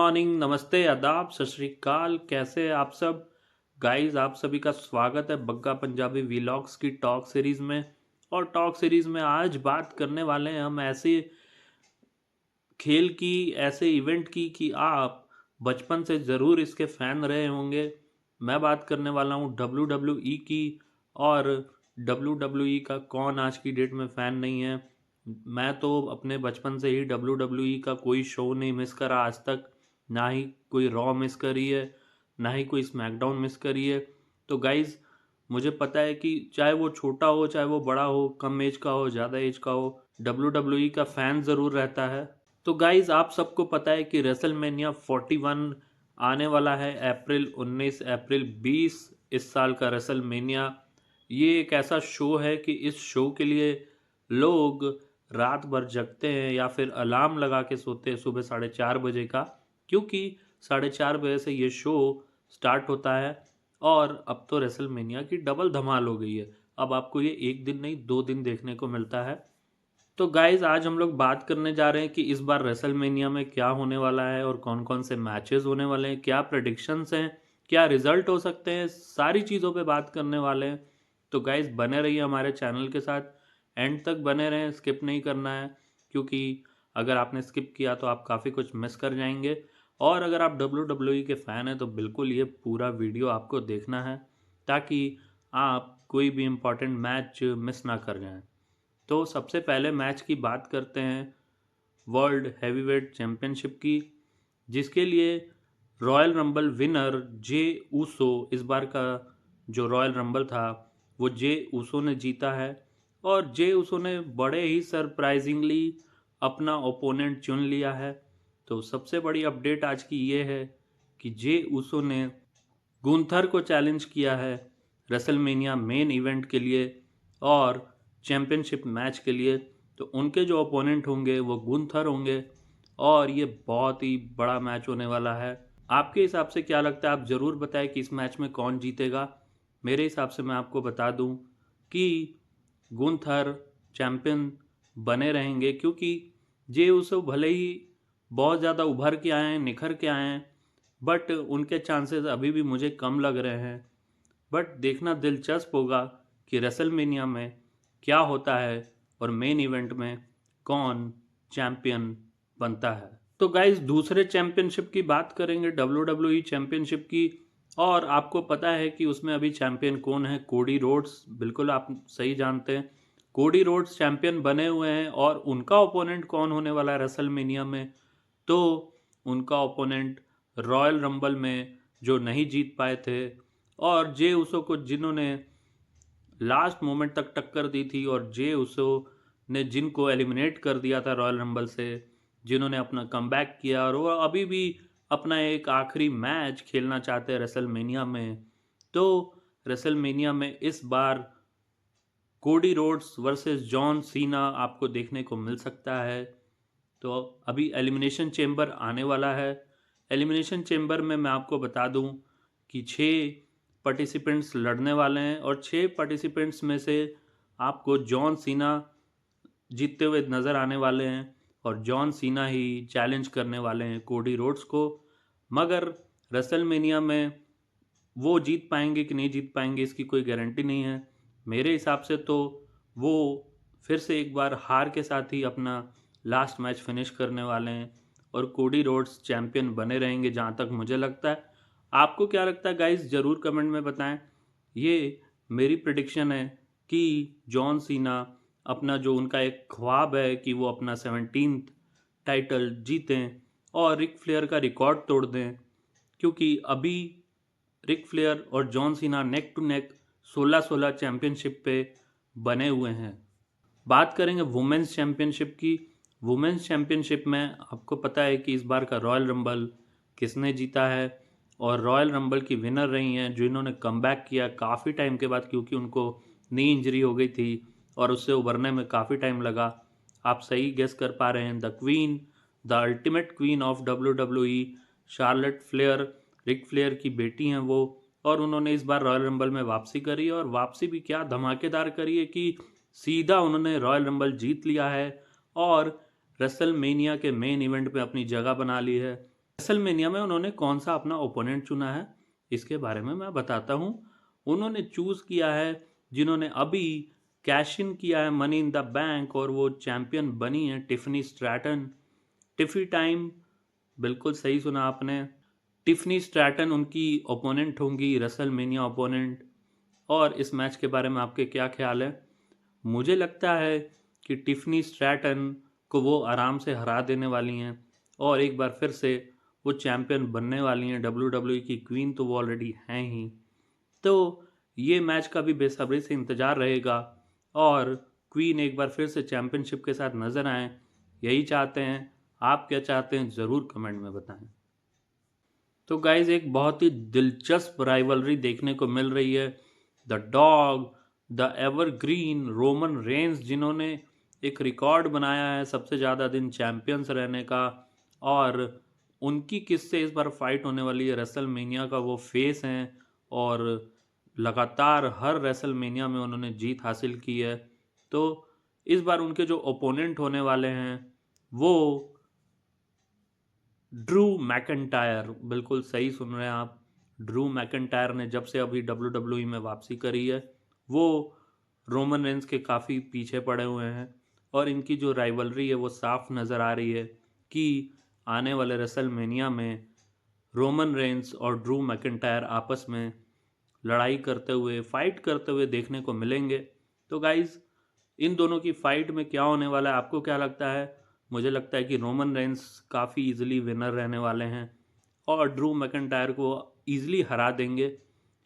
Morning, नमस्ते, आदाब, सत श्री अकाल। कैसे हैं आप सब गाइस? आप सभी का स्वागत है बग्गा पंजाबी वीलॉग्स की टॉक सीरीज़ में। और टॉक सीरीज़ में आज बात करने वाले हैं हम ऐसे खेल की, ऐसे इवेंट की कि आप बचपन से ज़रूर इसके फ़ैन रहे होंगे। मैं बात करने वाला हूँ WWE की। और WWE का कौन आज की डेट में फ़ैन नहीं है। मैं तो अपने बचपन से ही WWE का कोई शो नहीं मिस करा आज तक। ना ही कोई रॉ मिस करी है, ना ही कोई स्मैकडाउन मिस करी है। तो गाइज़, मुझे पता है कि चाहे वो छोटा हो, चाहे वो बड़ा हो, कम एज का हो, ज़्यादा एज का हो, WWE का फ़ैन ज़रूर रहता है। तो गाइज़, आप सबको पता है कि रेसलमेनिया 41 आने वाला है अप्रैल 19, अप्रैल 20 इस साल का रेसलमेनिया। ये एक ऐसा शो है कि इस शो के लिए लोग रात भर जगते हैं या फिर अलार्म लगा के सोते हैं सुबह 4:30 बजे का, क्योंकि 4:30 बजे से ये शो स्टार्ट होता है। और अब तो रेसलमेनिया की डबल धमाल हो गई है। अब आपको ये एक दिन नहीं, 2 दिन देखने को मिलता है। तो गाइज, आज हम लोग बात करने जा रहे हैं कि इस बार रेसलमेनिया में क्या होने वाला है और कौन कौन से मैचेस होने वाले हैं, क्या प्रेडिक्शंस हैं, क्या रिजल्ट हो सकते हैं, सारी चीज़ों पे बात करने वाले हैं। तो गाइज, बने रहिए हमारे चैनल के साथ, एंड तक बने रहें, स्किप नहीं करना है। क्योंकि अगर आपने स्किप किया तो आप काफ़ी कुछ मिस कर जाएंगे। और अगर आप WWE के फ़ैन हैं तो बिल्कुल ये पूरा वीडियो आपको देखना है, ताकि आप कोई भी इम्पोर्टेंट मैच मिस ना कर जाएं। तो सबसे पहले मैच की बात करते हैं वर्ल्ड हैवीवेट चैम्पियनशिप की, जिसके लिए royal rumble winner Jey Uso, इस बार का जो रॉयल रंबल था वो जे ऊसो ने जीता है। और जे ऊसो ने बड़े ही सरप्राइजिंगली अपना ओपोनेंट चुन लिया है। तो सबसे बड़ी अपडेट आज की ये है कि जे ऊसो ने गुंथर को चैलेंज किया है रेसलमेनिया मेन इवेंट के लिए और चैंपियनशिप मैच के लिए। तो उनके जो ओपोनेंट होंगे वो गुंथर होंगे और ये बहुत ही बड़ा मैच होने वाला है। आपके हिसाब से क्या लगता है? आप ज़रूर बताएं कि इस मैच में कौन जीतेगा। मेरे हिसाब से मैं आपको बता दूं कि गुंथर चैंपियन बने रहेंगे, क्योंकि जे उसो भले ही बहुत ज़्यादा उभर के आए हैं, निखर के आए हैं, बट उनके चांसेस अभी भी मुझे कम लग रहे हैं। बट देखना दिलचस्प होगा कि रेसलमेनिया में क्या होता है और मेन इवेंट में कौन चैंपियन बनता है। तो गाइज, दूसरे चैंपियनशिप की बात करेंगे, WWE चैंपियनशिप की। और आपको पता है कि उसमें अभी चैंपियन कौन है? Cody Rhodes. बिल्कुल आप सही जानते हैं, कोडी रोड्स चैंपियन बने हुए हैं। और उनका ओपोनेंट कौन होने वाला है रेसलमेनिया में? तो उनका ओपोनेंट रॉयल रंबल में जो नहीं जीत पाए थे और जे उसो को जिन्होंने लास्ट मोमेंट तक टक्कर दी थी, और जे उसो ने जिनको एलिमिनेट कर दिया था रॉयल रंबल से, जिन्होंने अपना कमबैक किया और वो अभी भी अपना एक आखिरी मैच खेलना चाहते हैं रेसलमेनिया में। तो रेसलमेनिया में इस बार Cody Rhodes versus John Cena आपको देखने को मिल सकता है। तो अभी एलिमिनेशन चेम्बर आने वाला है। एलिमिनेशन चेम्बर में मैं आपको बता दूं कि 6 पार्टिसिपेंट्स लड़ने वाले हैं और 6 पार्टिसिपेंट्स में से आपको जॉन सीना जीतते हुए नज़र आने वाले हैं। और जॉन सीना ही चैलेंज करने वाले हैं कोडी रोड्स को। मगर रेसलमेनिया में वो जीत पाएंगे कि नहीं जीत पाएंगे, इसकी कोई गारंटी नहीं है। मेरे हिसाब से तो वो फिर से एक बार हार के साथ ही अपना लास्ट मैच फिनिश करने वाले हैं और कोडी रोड्स चैंपियन बने रहेंगे, जहाँ तक मुझे लगता है। आपको क्या लगता है गाइस? ज़रूर कमेंट में बताएं। ये मेरी प्रिडिक्शन है कि जॉन सीना अपना जो उनका एक ख्वाब है कि वो अपना 17th टाइटल जीतें और रिक फ्लेयर का रिकॉर्ड तोड़ दें, क्योंकि अभी रिक फ्लेयर और John Cena neck to neck 16-16 championship पे बने हुए हैं। बात करेंगे वुमेन्स चैंपियनशिप की। वुमेन्स चैंपियनशिप में आपको पता है कि इस बार का रॉयल रंबल किसने जीता है। और रॉयल रंबल की विनर रही हैं जिन्होंने कमबैक किया काफ़ी टाइम के बाद, क्योंकि उनको नी इंजरी हो गई थी और उससे उभरने में काफ़ी टाइम लगा। आप सही गेस कर पा रहे हैं, the queen, the ultimate queen of WWE, Charlotte Flair, Ric Flair की बेटी हैं वो। और उन्होंने इस बार रॉयल रंबल में वापसी करी, और वापसी भी क्या धमाकेदार करी है कि सीधा उन्होंने रॉयल रंबल जीत लिया है और रेसलमेनिया के मेन इवेंट पे अपनी जगह बना ली है। रेसलमेनिया में उन्होंने कौन सा अपना ओपोनेंट चुना है, इसके बारे में मैं बताता हूँ। उन्होंने चूज़ किया है जिन्होंने अभी कैश इन किया है मनी इन द बैंक और वो चैंपियन बनी है, टिफनी स्ट्रैटन। टिफी टाइम, बिल्कुल सही सुना आपने। टिफनी स्ट्रैटन उनकी ओपोनेंट होंगी, रेसलमेनिया ओपोनेंट। और इस मैच के बारे में आपके क्या ख्याल है? मुझे लगता है कि टिफनी स्ट्रैटन को वो आराम से हरा देने वाली हैं और एक बार फिर से वो चैंपियन बनने वाली हैं। WWE की क्वीन तो वो ऑलरेडी हैं ही। तो ये मैच का भी बेसब्री से इंतज़ार रहेगा और क्वीन एक बार फिर से चैंपियनशिप के साथ नज़र आएँ, यही चाहते हैं। आप क्या चाहते हैं, ज़रूर कमेंट में बताएं। तो गाइज एक बहुत ही दिलचस्प राइवलरी देखने को मिल रही है। The dog, the evergreen Roman Reigns, जिन्होंने एक रिकॉर्ड बनाया है सबसे ज़्यादा दिन चैंपियंस रहने का, और उनकी किससे इस बार फाइट होने वाली है। रेसलमेनिया का वो फेस हैं और लगातार हर रेसलमेनिया में उन्होंने जीत हासिल की है। तो इस बार उनके जो ओपोनेंट होने वाले हैं वो ड्रू मैकइंटायर, बिल्कुल सही सुन रहे हैं आप। ड्रू मैकइंटायर ने जब से अभी WWE में वापसी करी है, वो रोमन रेंस के काफ़ी पीछे पड़े हुए हैं और इनकी जो राइवलरी है वो साफ नज़र आ रही है कि आने वाले रेसलमेनिया में रोमन रेंस और ड्रू मैकइंटायर आपस में लड़ाई करते हुए, फाइट करते हुए देखने को मिलेंगे। तो गाइज़, इन दोनों की फाइट में क्या होने वाला है, आपको क्या लगता है? मुझे लगता है कि रोमन रेंस काफ़ी इजीली विनर रहने वाले हैं और ड्रू मैकइंटायर को इजीली हरा देंगे।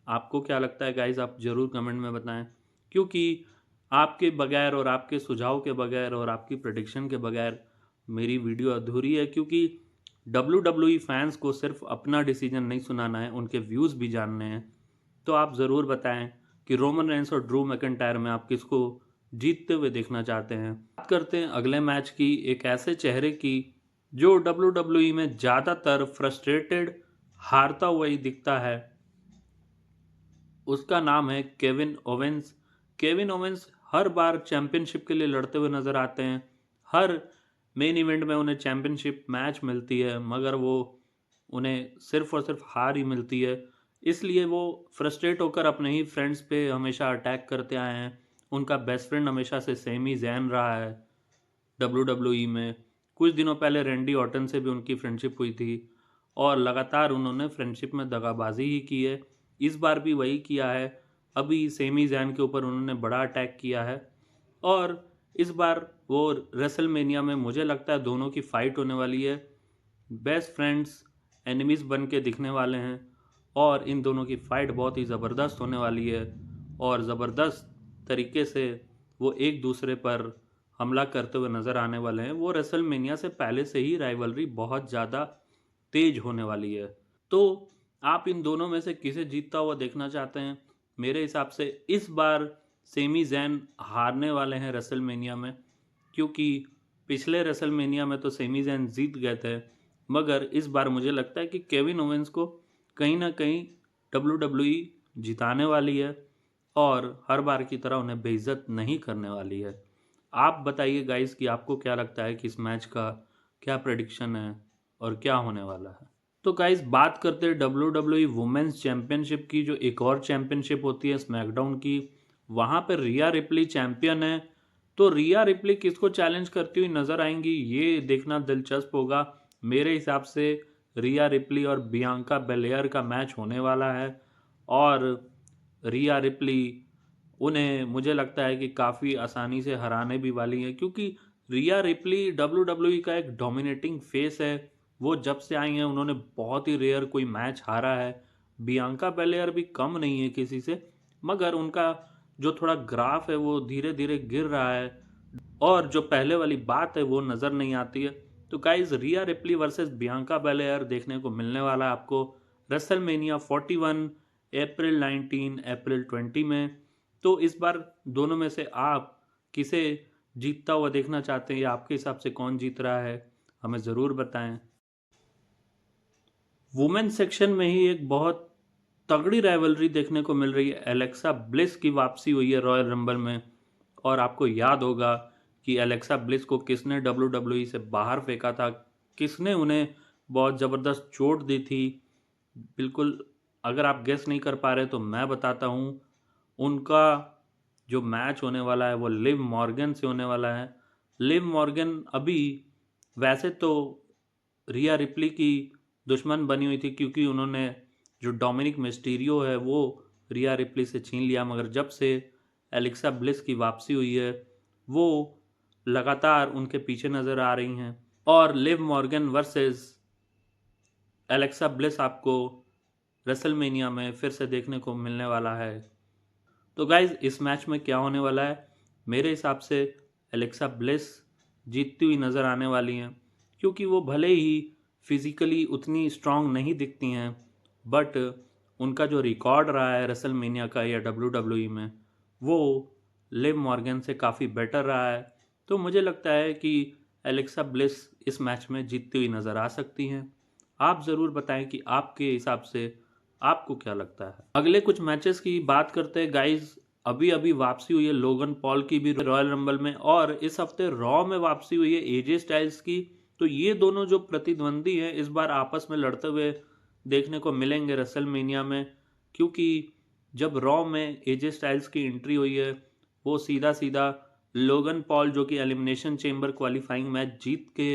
आपको क्या लगता है गाइज, आप ज़रूर कमेंट में बताएं, क्योंकि आपके बगैर और आपके सुझाव के बगैर और आपकी प्रेडिक्शन के बगैर मेरी वीडियो अधूरी है। क्योंकि WWE फैंस को सिर्फ अपना डिसीजन नहीं सुनाना है, उनके व्यूज़ भी जानने हैं। तो आप ज़रूर बताएं कि रोमन रेंस और ड्रू मैकइंटायर में आप किसको जीतते हुए देखना चाहते हैं। बात करते हैं अगले मैच की, एक ऐसे चेहरे की जो WWE में ज़्यादातर फ्रस्ट्रेटेड हारता हुआ ही दिखता है। उसका नाम है केविन ओवेंस। केविन ओवेंस हर बार चैंपियनशिप के लिए लड़ते हुए नज़र आते हैं। हर मेन इवेंट में उन्हें चैंपियनशिप मैच मिलती है, मगर वो उन्हें सिर्फ और सिर्फ हार ही मिलती है। इसलिए वो फ्रस्ट्रेट होकर अपने ही फ्रेंड्स पे हमेशा अटैक करते आए हैं। उनका बेस्ट फ्रेंड हमेशा से सेमी जैन रहा है WWE में। कुछ दिनों पहले रेंडी ऑर्टन से भी उनकी फ्रेंडशिप हुई थी और लगातार उन्होंने फ्रेंडशिप में दगाबाजी ही की है। इस बार भी वही किया है। अभी सेमी जैन के ऊपर उन्होंने बड़ा अटैक किया है और इस बार वो रेसलमेनिया में मुझे लगता है दोनों की फाइट होने वाली है। बेस्ट फ्रेंड्स एनिमीज बन के दिखने वाले हैं और इन दोनों की फाइट बहुत ही ज़बरदस्त होने वाली है और ज़बरदस्त तरीके से वो एक दूसरे पर हमला करते हुए नज़र आने वाले हैं। वो रेसलमेनिया से पहले से ही राइवलरी बहुत ज़्यादा तेज होने वाली है। तो आप इन दोनों में से किसे जीतता हुआ देखना चाहते हैं? मेरे हिसाब से इस बार सेमी जैन हारने वाले हैं रेसलमेनिया में, क्योंकि पिछले रेसलमेनिया में तो सेमी जैन जीत गए थे, मगर इस बार मुझे लगता है कि केविन ओवेंस को कहीं ना कहीं WWE जिताने वाली है और हर बार की तरह उन्हें बेइज्जत नहीं करने वाली है। आप बताइए गाइस कि आपको क्या लगता है कि इस मैच का क्या प्रेडिक्शन है और क्या होने वाला है। तो गाइस, बात करते हैं WWE वुमेन्स चैंपियनशिप की, जो एक और चैंपियनशिप होती है स्मैकडाउन की। वहाँ पर रिया रिप्ली चैंपियन है। तो रिया रिप्ली किसको चैलेंज करती हुई नजर आएंगी, ये देखना दिलचस्प होगा। मेरे हिसाब से रिया रिप्ली और बियांका बेलेयर का मैच होने वाला है और रिया रिप्ली उन्हें मुझे लगता है कि काफ़ी आसानी से हराने भी वाली है, क्योंकि रिया रिप्ली WWE का एक डोमिनेटिंग फेस है। वो जब से आई हैं उन्होंने बहुत ही रेयर कोई मैच हारा है। बियांका बेलेयर भी कम नहीं है किसी से, मगर उनका जो थोड़ा ग्राफ है वो धीरे धीरे गिर रहा है और जो पहले वाली बात है वो नज़र नहीं आती है। तो गाइज, रिया रिप्ली वर्सेस बियांका बेलेयर देखने को मिलने वाला है आपको रेसलमेनिया 41, अप्रैल 19, अप्रैल 20 में। तो इस बार दोनों में से आप किसे जीतता हुआ देखना चाहते हैं या आपके हिसाब से कौन जीत रहा है, हमें ज़रूर बताएं। वुमेन सेक्शन में ही एक बहुत तगड़ी राइवलरी देखने को मिल रही है। एलेक्सा ब्लिस की वापसी हुई है रॉयल रंबल में और आपको याद होगा कि एलेक्सा ब्लिस को किसने WWE से बाहर फेंका था, किसने उन्हें बहुत ज़बरदस्त चोट दी थी। बिल्कुल, अगर आप गेस नहीं कर पा रहे तो मैं बताता हूँ, उनका जो मैच होने वाला है वो लिव मॉर्गन से होने वाला है। लिव मॉर्गन अभी वैसे तो रिया रिप्ली की दुश्मन बनी हुई थी, क्योंकि उन्होंने जो डोमिनिक मिस्टीरियो है वो रिया रिप्ली से छीन लिया, मगर जब से एलेक्सा ब्लिस की वापसी हुई है वो लगातार उनके पीछे नज़र आ रही हैं। और Liv Morgan versus Alexa bliss आपको रेसलमेनिया में फिर से देखने को मिलने वाला है। तो गाइज इस मैच में क्या होने वाला है, मेरे हिसाब से एलेक्सा ब्लिस जीतती हुई नज़र आने वाली हैं, क्योंकि वो भले ही फिजिकली उतनी स्ट्रांग नहीं दिखती हैं, बट उनका जो रिकॉर्ड रहा है रेसलमेनिया का या WWE में, वो लिव मॉर्गन से काफ़ी बेटर रहा है। तो मुझे लगता है कि एलेक्सा ब्लिस इस मैच में जीतती हुई नज़र आ सकती हैं। आप ज़रूर बताएं कि आपके हिसाब से आपको क्या लगता है। अगले कुछ मैचेस की बात करते हैं गाइज। अभी अभी वापसी हुई है लोगन पॉल की भी रॉयल रंबल में, और इस हफ्ते रॉ में वापसी हुई है एजे स्टाइल्स की। तो ये दोनों जो प्रतिद्वंदी हैं इस बार आपस में लड़ते हुए देखने को मिलेंगे रेसलमेनिया में, क्योंकि जब रॉ में एजे स्टाइल्स की एंट्री हुई है वो सीधा सीधा लोगन पॉल जो कि एलिमिनेशन चेंबर क्वालिफाइंग मैच जीत के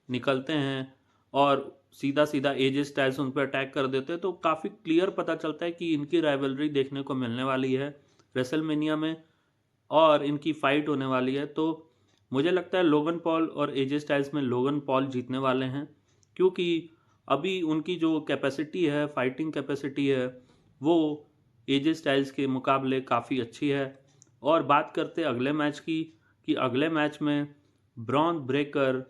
निकलते हैं और सीधा सीधा एजे स्टाइल्स उन पर अटैक कर देते हैं। तो काफ़ी क्लियर पता चलता है कि इनकी राइवलरी देखने को मिलने वाली है रेसलमेनिया में और इनकी फाइट होने वाली है। तो मुझे लगता है लोगन पॉल और एजे स्टाइल्स में लोगन पॉल जीतने वाले हैं, क्योंकि अभी उनकी जो कैपेसिटी है, फाइटिंग कैपेसिटी है, वो एजे स्टाइल्स के मुकाबले काफ़ी अच्छी है। और बात करते हैं अगले मैच की, कि अगले मैच में ब्रॉन ब्रेकर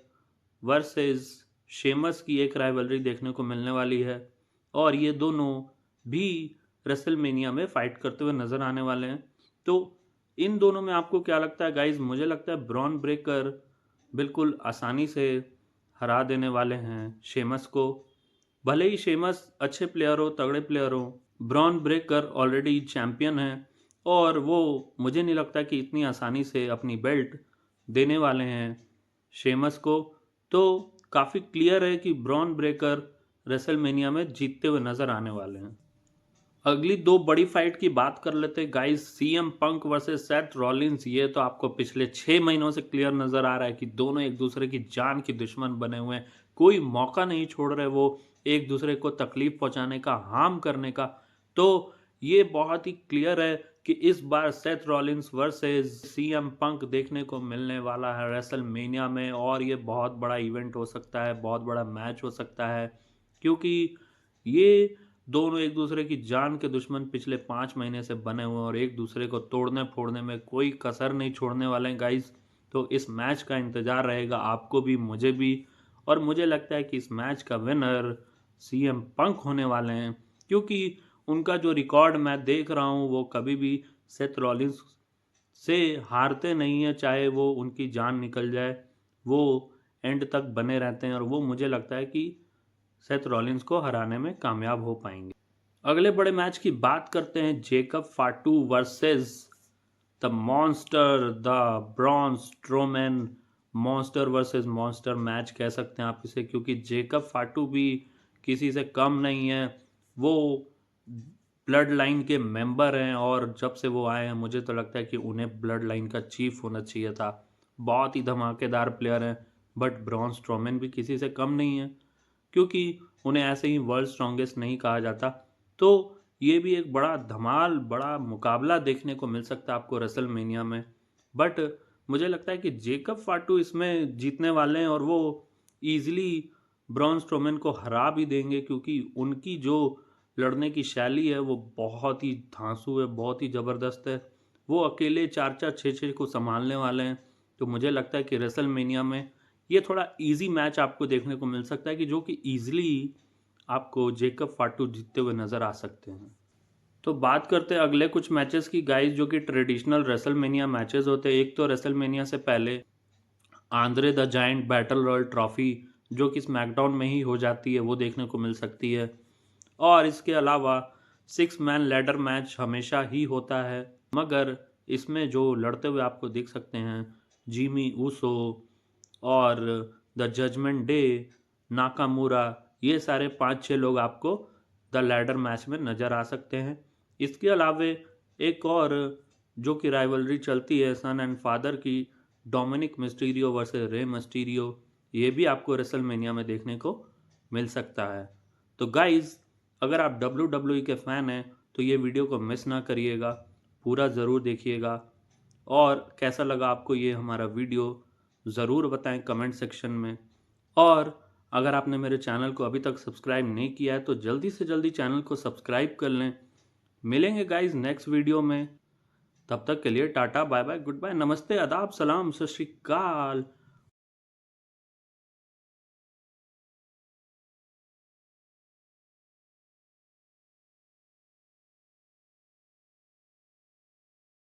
वर्सेस शेमस की एक राइवलरी देखने को मिलने वाली है, और ये दोनों भी रेसलमेनिया में फाइट करते हुए नजर आने वाले हैं। तो इन दोनों में आपको क्या लगता है गाइज? मुझे लगता है ब्रॉन ब्रेकर बिल्कुल आसानी से हरा देने वाले हैं शेमस को। भले ही शेमस अच्छे प्लेयर हो, तगड़े प्लेयर हो, ब्रॉन ब्रेकर ऑलरेडी चैंपियन है और वो मुझे नहीं लगता कि इतनी आसानी से अपनी बेल्ट देने वाले हैं शेमस को। तो काफ़ी क्लियर है कि ब्रॉन ब्रेकर रेसलमेनिया में जीतते हुए नजर आने वाले हैं। अगली दो बड़ी फाइट की बात कर लेते हैं guys. CM Punk versus Seth Rollins. ये तो आपको पिछले 6 महीनों से क्लियर नजर आ रहा है कि दोनों एक दूसरे की जान की दुश्मन बने हुए हैं, कोई मौका नहीं छोड़ रहे वो एक दूसरे को तकलीफ पहुंचाने का, हार्म करने का। तो ये बहुत ही क्लियर है कि इस बार Seth Rollins versus CM Punk देखने को मिलने वाला है रेसलमेनिया में, और ये बहुत बड़ा इवेंट हो सकता है, बहुत बड़ा मैच हो सकता है, क्योंकि ये दोनों एक दूसरे की जान के दुश्मन पिछले 5 महीने से बने हुए हैं और एक दूसरे को तोड़ने फोड़ने में कोई कसर नहीं छोड़ने वाले हैं गाइस। तो इस मैच का इंतजार रहेगा आपको भी, मुझे भी, और मुझे लगता है कि इस मैच का विनर सीएम पंक होने वाले हैं, क्योंकि उनका जो रिकॉर्ड मैं देख रहा हूँ वो कभी भी सेथ रॉलिंस से हारते नहीं है, चाहे वो उनकी जान निकल जाए, वो एंड तक बने रहते हैं, और वो मुझे लगता है कि सेथ रॉलिंस को हराने में कामयाब हो पाएंगे। अगले बड़े मैच की बात करते हैं, Jacob फाटू versus the monster, the Braun Strowman. Monster versus monster match कह सकते हैं आप इसे, क्योंकि जेकब फाटू भी किसी से कम नहीं है। वो ब्लड लाइन के मेंबर हैं, और जब से वो आए हैं मुझे तो लगता है कि उन्हें ब्लड लाइन का चीफ होना चाहिए था। बहुत ही धमाकेदार प्लेयर हैं, बट ब्रॉन स्ट्रोमैन भी किसी से कम नहीं है, क्योंकि उन्हें ऐसे ही वर्ल्ड स्ट्रॉन्गेस्ट नहीं कहा जाता। तो ये भी एक बड़ा धमाल, बड़ा मुकाबला देखने को मिल सकता है आपको रेसलमेनिया में। बट मुझे लगता है कि जेकब फाटू इसमें जीतने वाले हैं, और वो ईजिली ब्रॉन स्ट्रोमैन को हरा भी देंगे, क्योंकि उनकी जो लड़ने की शैली है वो बहुत ही धांसू है, बहुत ही ज़बरदस्त है। वो अकेले 4-4 6-6 को संभालने वाले हैं। तो मुझे लगता है कि रेसलमेनिया में ये थोड़ा इजी मैच आपको देखने को मिल सकता है, कि जो कि इजीली आपको जेकब फाटू जीतते हुए नजर आ सकते हैं। तो बात करते हैं अगले कुछ मैचेस की गाइस, जो कि ट्रेडिशनल रेसलमेनिया मैचेस होते हैं। एक तो रेसलमेनिया से पहले Andre the giant battle royal trophy, जो कि स्मैकडाउन में ही हो जाती है, वो देखने को मिल सकती है। और इसके अलावा 6 मैन लैडर मैच हमेशा ही होता है, मगर इसमें जो लड़ते हुए आपको दिख सकते हैं जिमी ऊसो और द जजमेंट डे, नाकामुरा, ये सारे 5-6 लोग आपको द लैडर मैच में नज़र आ सकते हैं। इसके अलावे एक और जो कि राइवलरी चलती है सन एंड फादर की, Dominik Mysterio versus Rey Mysterio, ये भी आपको रेसलमेनिया में देखने को मिल सकता है। तो गाइज, अगर आप WWE के फ़ैन हैं तो ये वीडियो को मिस ना करिएगा, पूरा ज़रूर देखिएगा। और कैसा लगा आपको ये हमारा वीडियो ज़रूर बताएं कमेंट सेक्शन में। और अगर आपने मेरे चैनल को अभी तक सब्सक्राइब नहीं किया है तो जल्दी से जल्दी चैनल को सब्सक्राइब कर लें। मिलेंगे गाइज नेक्स्ट वीडियो में, तब तक के लिए tata bye bye good bye, नमस्ते, आदाब, सलाम, सत श्री अकाल।